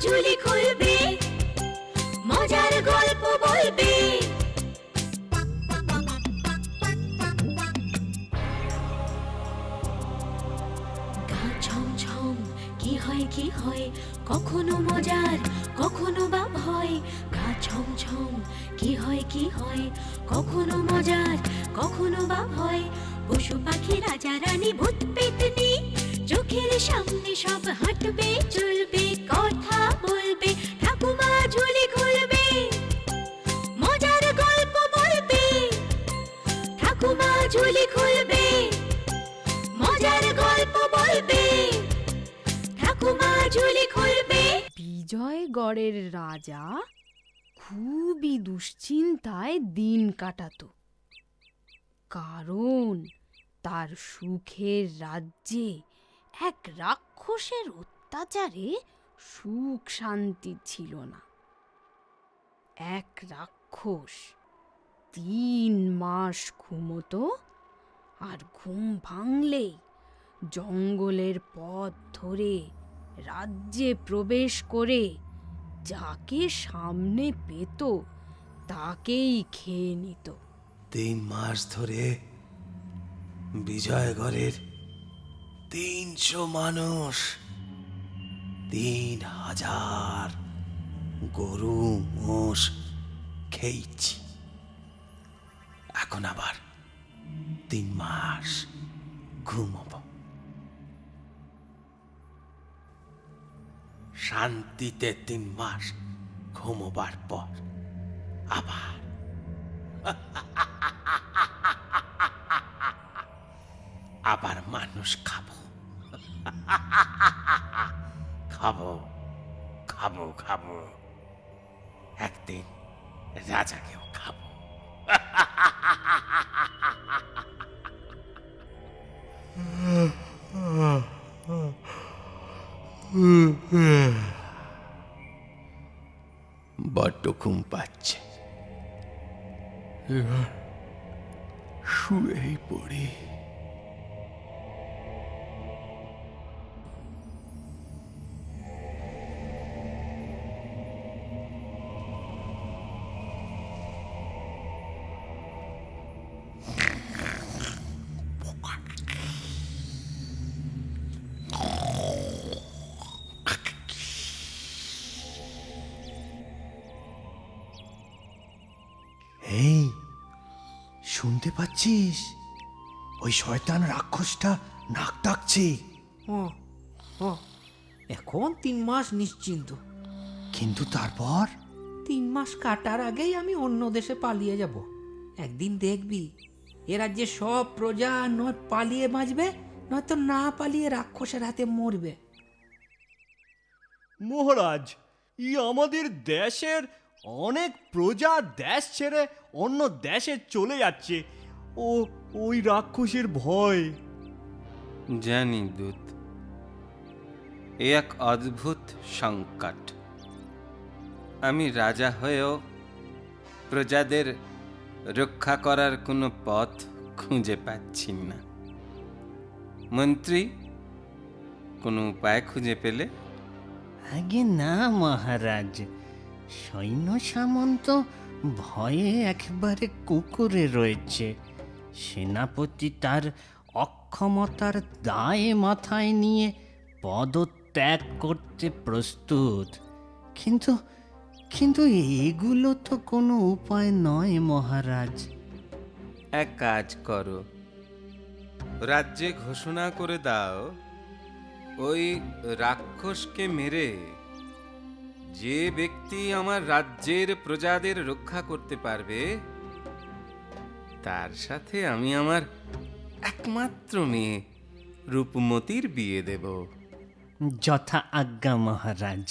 ঝুলি খুলবে, মজার গল্প বলবে। গা ছমছম কি হয় কি হয়, কখনো মজার কখনো বা ভয়। গা ছমছম কি হয় কি হয়, কখনো মজার কখনো বা ভয়। পশু পাখি রাজা রানী ভূত পেতনি চোখের সামনে সব হাঁটবে চলবে, কথা বলবে, ঠাকুমা ঝুলি খুলবে, মজার গল্প বলবে। ঠাকুমা ঝুলি খুলবে, মজার গল্প বলবে। ঠাকুমা ঝুলি খুলবে। বিজয়গড়ের রাজা খুবই দুশ্চিন্তায় দিন কাটাতো, কারণ তার সুখের রাজ্যে এক রাক্ষসের অত্যাচারে সুখ শান্তি ছিল না। এক রাক্ষস 3 মাস ঘুমোতো, আর ঘুম ভাঙলেই জঙ্গলের পথ ধরে রাজ্যে প্রবেশ করে যাকে সামনে পেত তাকেই খেয়ে নিত। 3 মাস ধরে বিজয়গড়ের 300 মানুষ, 3000 গরু মোষ খেয়েছি। এখন আবার 3 মাস ঘুমোবো। শান্তিতে 3 মাস ঘুমোবার পর আবার আবার মানুষ খাবো। খাবো খাবো খাবো, একদিন রাজাকেও খাবো। বড্ড ঘুম পাচ্ছে, এবার শুয়েই পড়ি। এই শুনতে পাচ্ছিস? ওই শয়তান রাক্ষসটা নাক ডাকছে। এখন 3 মাস নিশ্চিন্ত, কিন্তু তারপর 3 মাস কাটার আগেই আমি অন্য দেশে পালিয়ে যাব। একদিন দেখবি এ রাজ্যে সব প্রজা নয় পালিয়ে বাঁচবে, নয়তো না পালিয়ে রাক্ষসের হাতে মরবে। মহারাজ, আমাদের দেশের অনেক প্রজা দেশ ছেড়ে অন্য দেশে চলে যাচ্ছে ওই রাক্ষসের ভয়। জানি দূত, এ এক অদ্ভুত সংকট। আমি রাজা হয়েও প্রজাদের রক্ষা করার কোনো পথ খুঁজে পাচ্ছি না। মন্ত্রী, কোনো উপায় খুঁজে পেলে? আগে না মহারাজ, সৈন্য সামন্ত ভয়ে একেবারে কুকুরে রয়েছে। সেনাপতি তার অক্ষমতার দায় মাথায় নিয়ে পদত্যাগ করতে প্রস্তুত, কিন্তু কিন্তু এগুলো তো কোনো উপায় নয় মহারাজ। এক কাজ করো, রাজ্যে ঘোষণা করে দাও, ওই রাক্ষসকে মেরে যে ব্যক্তি আমার রাজ্যের প্রজাদের রক্ষা করতে পারবে তার সাথে আমি আমার একমাত্র মেয়ে রূপমতির বিয়ে দেব। যথা আজ্ঞা মহারাজ।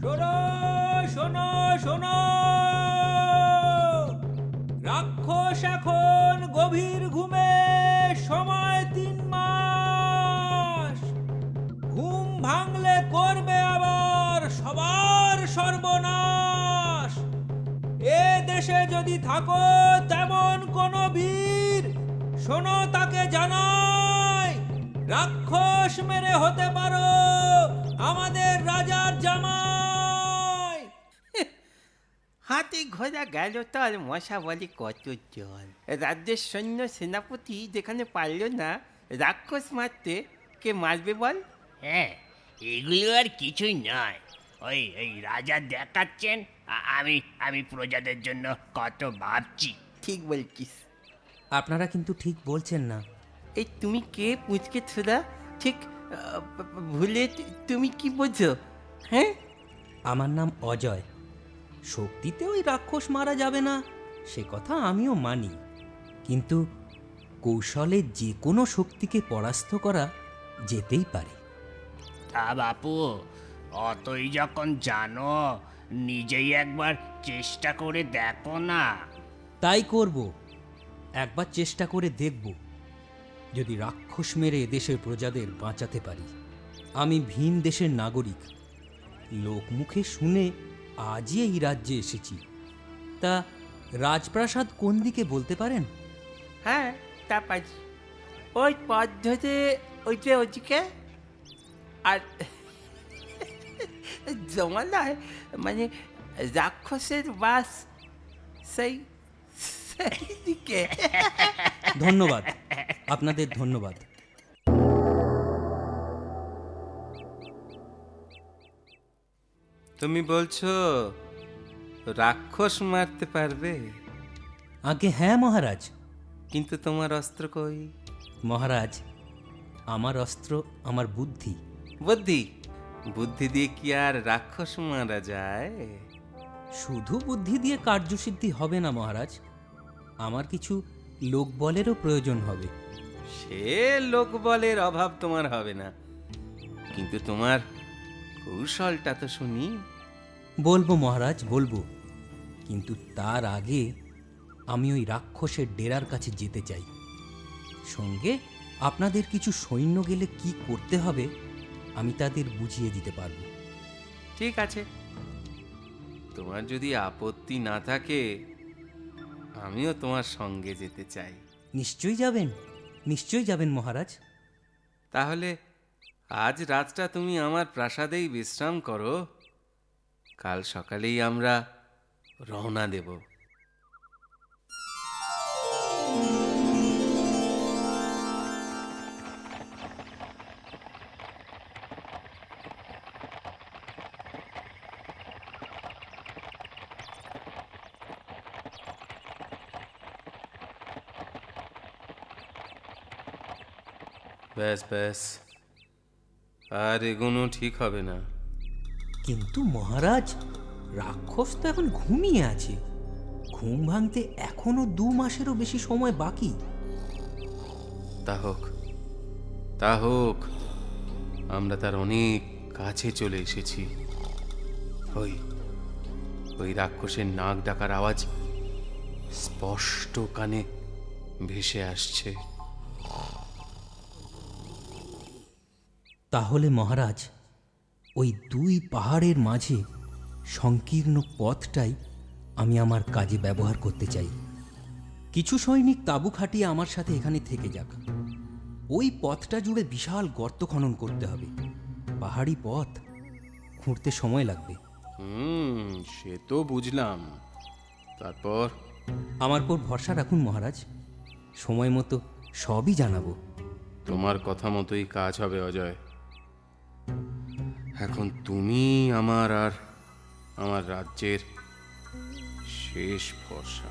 শোনো শোনো শোনো, রাক্ষস এখন গভীর ঘুমে, সময় 3 মাস। ঘুম ভাঙলে করবে আবার সবার সর্বনাশ। এ দেশে যদি থাকো তেমন কোন বীর, শোনো তাকে জানাই, রাক্ষস মেরে হতে পারো আমাদের রাজার হাতে ঘোরা গেল তার মশা বলে কত জল। রাজ্যের সৈন্য সেনাপতি যেখানে পারল না রাক্ষস মারতে, কে মারবে বল? হ্যাঁ, এগুলো আর কিছুই নয়। ওই ওই রাজা দেখাচ্ছেন আমি প্রজাদের জন্য কত ভাবছি। ঠিক বলছিস। আপনারা কিন্তু ঠিক বলছেন না। এই তুমি কে পুচকে ছোড়া? ঠিক ভুলে তুমি কি বোঝো? হ্যাঁ, আমার নাম অজয়। শক্তিতে ওই রাক্ষস মারা যাবে না সে কথা আমিও মানি, কিন্তু কৌশলে যে কোনো শক্তিকে পরাস্ত করা যেতেই পারে। তা বাপু, অতই যখন জানো, নিজেই একবার চেষ্টা করে দেখো না। তাই করব, একবার চেষ্টা করে দেখব। যদি রাক্ষস মেরে দেশের প্রজাদের বাঁচাতে পারি। আমি ভীম দেশের নাগরিক, লোকমুখে শুনে আজই এই রাজ্যে এসেছি। তা রাজপ্রাসাদ কোন দিকে বলতে পারেন? হ্যাঁ তা পারি। ওই পথ ধরে ওইটা ওদিকে, আর জমালয় মানে রাক্ষসের বাস সেই দিকে। ধন্যবাদ, আপনাদের ধন্যবাদ। তুমি বলছো রাক্ষস মারতে পারবে? আগে হ্যাঁ মহারাজ। কিন্তু তোমার অস্ত্র কই? মহারাজ, আমার অস্ত্র আমার বুদ্ধি। বুদ্ধি? বুদ্ধি দিয়ে কি আর রাক্ষস মারা যায়? শুধু বুদ্ধি দিয়ে কার্যসিদ্ধি হবে না মহারাজ, আমার কিছু লোকবলেরও প্রয়োজন হবে। সে লোকবলের অভাব তোমার হবে না, কিন্তু তোমার কৌশলটা তো শুনি। বলবো মহারাজ, বলবো, কিন্তু তার আগে আমি ওই রাক্ষসের ডেরার কাছে যেতে চাই। সঙ্গে আপনাদের কিছু সৈন্য গেলে কি করতে হবে আমি তাদের বুঝিয়ে দিতে পারবো। ঠিক আছে, তোমার যদি আপত্তি না থাকে আমিও তোমার সঙ্গে যেতে চাই। নিশ্চয়ই যাবেন, নিশ্চয়ই যাবেন মহারাজ। তাহলে আজ রাতটা তুমি আমার প্রাসাদেই বিশ্রাম করো, কাল সকালেই আমরা রওনা দেব। ব্যাস ব্যাস, আর এগোনো ঠিক হবে না। কিন্তু মহারাজ, রাক্ষস তো এখন ঘুমিয়ে আছে। ঘুম ভাঙতে এখনো 2 মাসেরও বেশি সময় বাকি। তা হোক, তা হোক, আমরা তার অনেক কাছে চলে এসেছি। ওই ওই রাক্ষসের নাক ডাকার আওয়াজ স্পষ্ট কানে ভেসে আসছে। তাহলে মহারাজ, ওই 2 পাহাড়ের মাঝে সংকীর্ণ পথটাই আমি আমার কাজে ব্যবহার করতে চাই। কিছু সৈনিক তাঁবু খাটিয়ে আমার সাথে এখানে থেকে যাক। ওই পথটা জুড়ে বিশাল গর্ত খনন করতে হবে। পাহাড়ি পথ, খুঁড়তে সময় লাগবে। সে তো বুঝলাম। তারপর? আমার পর ভরসা রাখুন মহারাজ, সময় মতো সবই জানাবো। তোমার কথা মতোই কাজ হবে অজয়। এখন তুমি আমার আর আমার রাজ্যের শেষ ভরসা।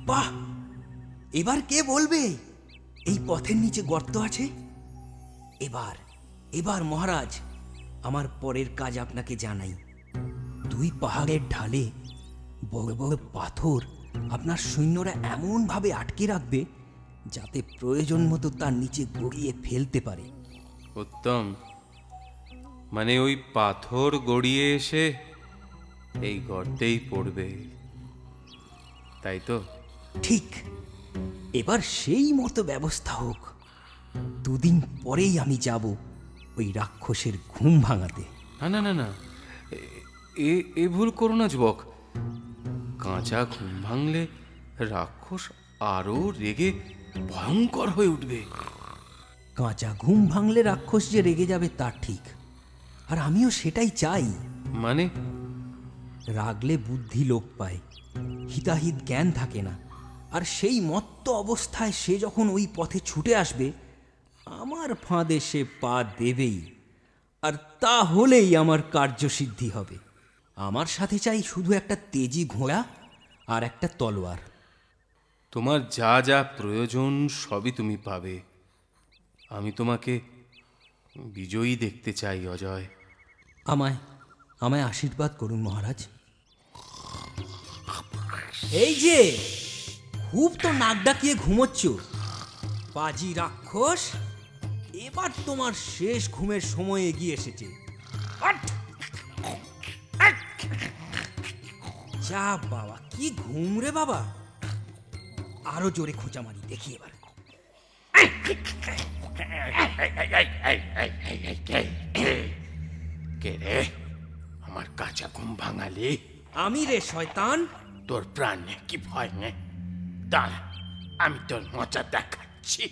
বাহ, এবার কে বলবে এই পথের নিচে গর্ত আছে? এবার এবার মহারাজ, আমার পরের কাজ আপনাকে জানাই। 2 পাহাড়ের ঢালে বড় বড় পাথর আপনার সৈন্যরা এমন ভাবে আটকে রাখবে যাতে প্রয়োজন মতো তার নিচে গড়িয়ে ফেলতে পারে। উত্তম, মানে ওই পাথর গড়িয়ে এসে এই গর্তেই পড়বে, তাই তো? ঠিক, এবার সেই মতো ব্যবস্থা হোক। 2 দিন পরেই আমি যাব ওই রাক্ষসের ঘুম ভাঙাতে। না না না না, এ ভুল করো না যুবক। কাঁচা ঘুম ভাঙলে রাক্ষস আরো রেগে ভয়ঙ্কর হয়ে উঠবে। কাঁচা ঘুম ভাঙলে রাক্ষস যে রেগে যাবে তা ঠিক, আর আমিও সেটাই চাই। মানে? রাগলে বুদ্ধি লোপ পায়, হিতাহিত জ্ঞান থাকে না, আর সেই মত্ত অবস্থায় সে যখন ওই পথে ছুটে আসবে, আমার ফাঁদে সে পা দেবেই, আর তা হলেই আমার কার্যসিদ্ধি হবে। আমার সাথে চাই শুধু একটা তেজি ঘোড়া আর একটা তলোয়ার। তোমার যা যা প্রয়োজন সবই তুমি পাবে। আমি তোমাকে বিজয়ী দেখতে চাই অজয়। আমায় আমায় আশীর্বাদ করুন মহারাজ। এই যে খুব তো নাক ডাকিয়ে ঘুমোচ্ছ পাজি রাক্ষস, এবার তোমার শেষ ঘুমের সময় এগিয়ে এসেছে। যা বাবা, কি ঘুম রে বাবা! আরো জোরে খোঁচা মারি দেখি এবার। কে রে আমার কাঁচা ঘুম ভাঙালি? আমি রে শয়তান। তোর প্রাণে কি ভয় নেই? দাঁড়া, আমি তোর মজা দেখাচ্ছি।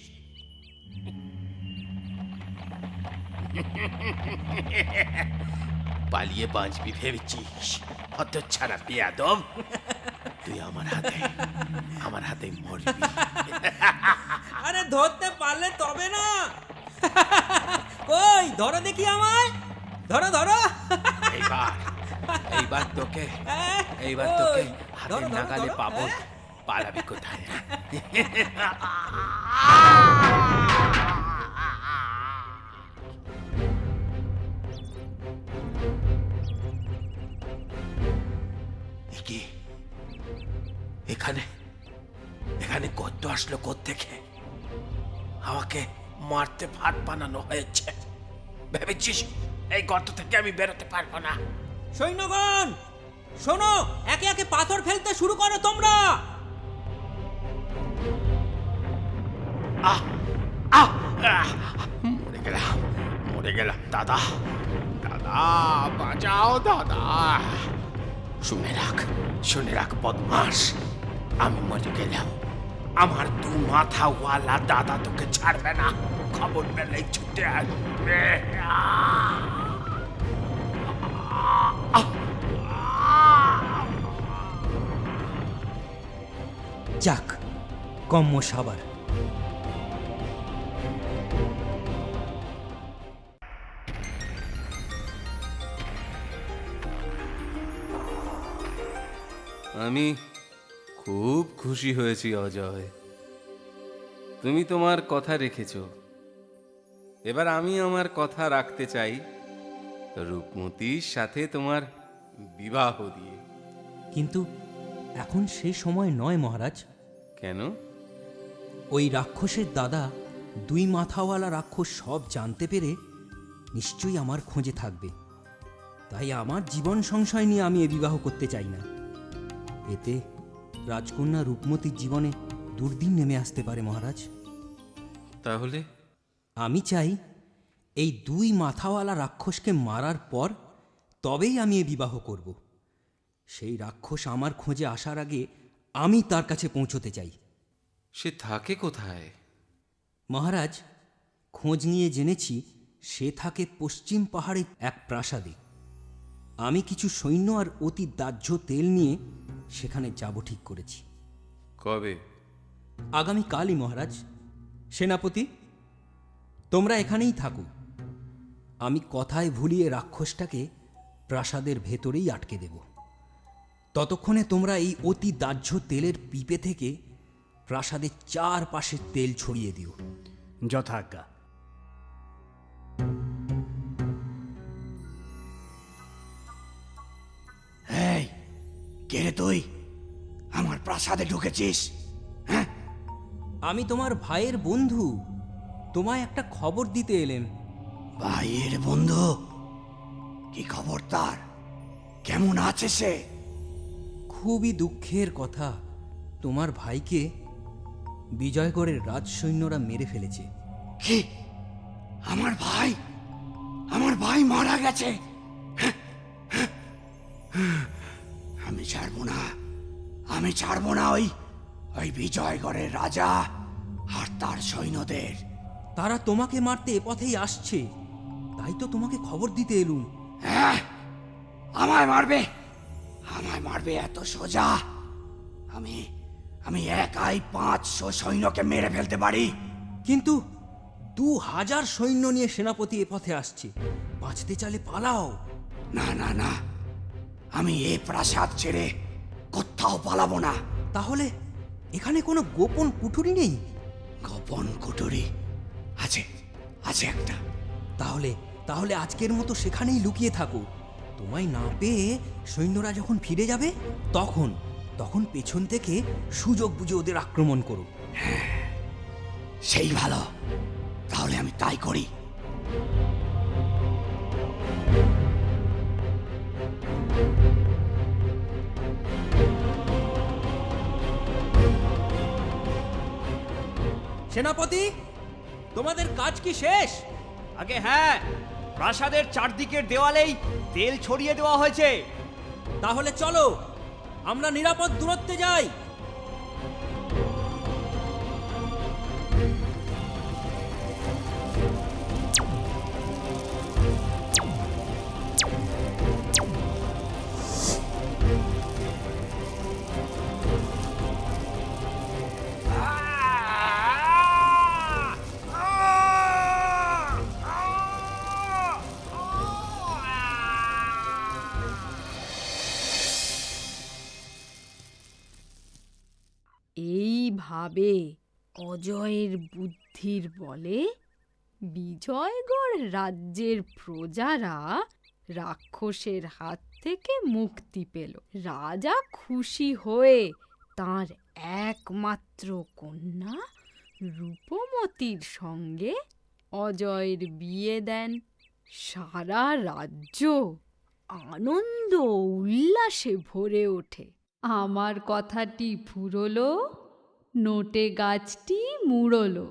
পালিয়ে বাঁচবি ভেবেছিস? অত ছাড়া বেয়াদব, তুই আমার হাতে মরবি। আরে ধরতে পারলে তবে না। কই ধরো দেখি আমায়, ধরো ধরো। এইবার তোকে হাতের নাগালে পাবো। পালাবি কোথায়? কি এখানে গর্ত আসলো কোত্থেকে? আমাকে মারতে ভাত বানানো হয়েছে। ভেবেছিস এই গর্ত থেকে আমি বেরোতে পারবো না? সৈন্যগণ শোনো, একে একে পাথর ফেলতে শুরু করো তোমরা। মরে গেলাম দাদা, বাঁচাও দাদা। শুনে রাখ বদমাস, আমি মরে গেলাম আমার দু মাথাওয়ালা দাদা তোকে ছাড়বে না। খবর পেলে ছুটে আসবে। যাক, কম্ম সাবার। আমি খুব খুশি হয়েছি অজয়, তুমি তোমার কথা রেখেছ। এবার আমি আমার কথা রাখতে চাই রূপমতির সাথে তোমার বিবাহ দিয়ে। কিন্তু এখন সেই সময় নয় মহারাজ। কেন? ওই রাক্ষসের দাদা দুই মাথাওয়ালা রাক্ষস সব জানতে পেরে নিশ্চয়ই আমার খোঁজে থাকবে। তাই আমার জীবন সংশয় নিয়ে আমি এ বিবাহ করতে চাই না। এতে রাজকন্যা রূপমতির জীবনে দুর্দিন নেমে আসতে পারে মহারাজ। তাহলে আমি চাই এই দুই মাথাওয়ালা রাক্ষসকে মারার পর তবেই আমি এ বিবাহ করব। সেই রাক্ষস আমার খোঁজে আসার আগে আমি তার কাছে পৌঁছতে চাই। সে থাকে কোথায়? মহারাজ, খোঁজ নিয়ে জেনেছি সে থাকে পশ্চিম পাহাড়ের এক প্রাসাদে। আমি কিছু সৈন্য আর অতি দাহ্য তেল নিয়ে সেখানে যাব ঠিক করেছি। কবে? আগামীকালই মহারাজ। সেনাপতি, তোমরা এখানেই থাকো। আমি কথায় ভুলিয়ে রাক্ষসটাকে প্রাসাদের ভেতরেই আটকে দেব। ততক্ষণে তোমরা এই অতি দাহ্য তেলের পিপে থেকে প্রাসাদের চারপাশে তেল ছড়িয়ে দিও। যথাজ্ঞা। এই কে রে তুই? আমার প্রাসাদে ঢুকেছিস? হ্যাঁ, আমি তোমার ভাইয়ের বন্ধু, তোমায় একটা খবর দিতে এলেম। ভাইয়ের বন্ধু? কি খবর তার? কেমন আছে সে? খুবই দুঃখের কথা, তোমার ভাইকে বিজয়গড়ের রাজসৈন্যরা মেরে ফেলেছে। কি? আমার ভাই মারা গেছে? আমি ছাড়বো না ওই ওই বিজয়গড়ের রাজা আর তার সৈন্যদের। তারা তোমাকে মারতে এ পথেই আসছে, তাই তো তোমাকে খবর দিতে এলুম। হ্যাঁ, আমায় মারবে? আমায় মারবে এত সোজা? আমি আমি একাই 500 সৈন্যকে মেরে ফেলতে পারি। কিন্তু 2000 সৈন্য নিয়ে সেনাপতি এ পথে আসছে, বাঁচতে চাইলে পালাও। না না না, আমি এ প্রাসাদ ছেড়ে কোথাও পালাবো না। তাহলে এখানে কোনো গোপন কুঠুরি নেই? গোপন কুঠুরি আছে, আছে একটা। তাহলে তাহলে আজকের মতো সেখানেই লুকিয়ে থাকো। তোমায় না পেয়ে সৈন্যরা যখন ফিরে যাবে তখন তখন পেছন থেকে সুযোগ বুঝে ওদের আক্রমণ করো। সেই ভালো, তাহলে আমি তাই করি। সেনাপতি, তোমাদের কাজ কি শেষ? আগে হ্যাঁ, প্রাসাদের চারদিকের দেওয়ালেই তেল ছড়িয়ে দেওয়া হয়েছে। তাহলে চলো আমরা নিরাপদ দূরত্বে যাই। এইভাবে অজয়ের বুদ্ধির বলে বিজয়গড় রাজ্যের প্রজারা রাক্ষসের হাত থেকে মুক্তি পেল। রাজা খুশি হয়ে তার একমাত্র কন্যা রূপমতির সঙ্গে অজয়ের বিয়ে দেন। সারা রাজ্য আনন্দ উল্লাসে ভরে ওঠে। আমার কথাটি ফুরলো, নোটে গাছটি মুড়লো।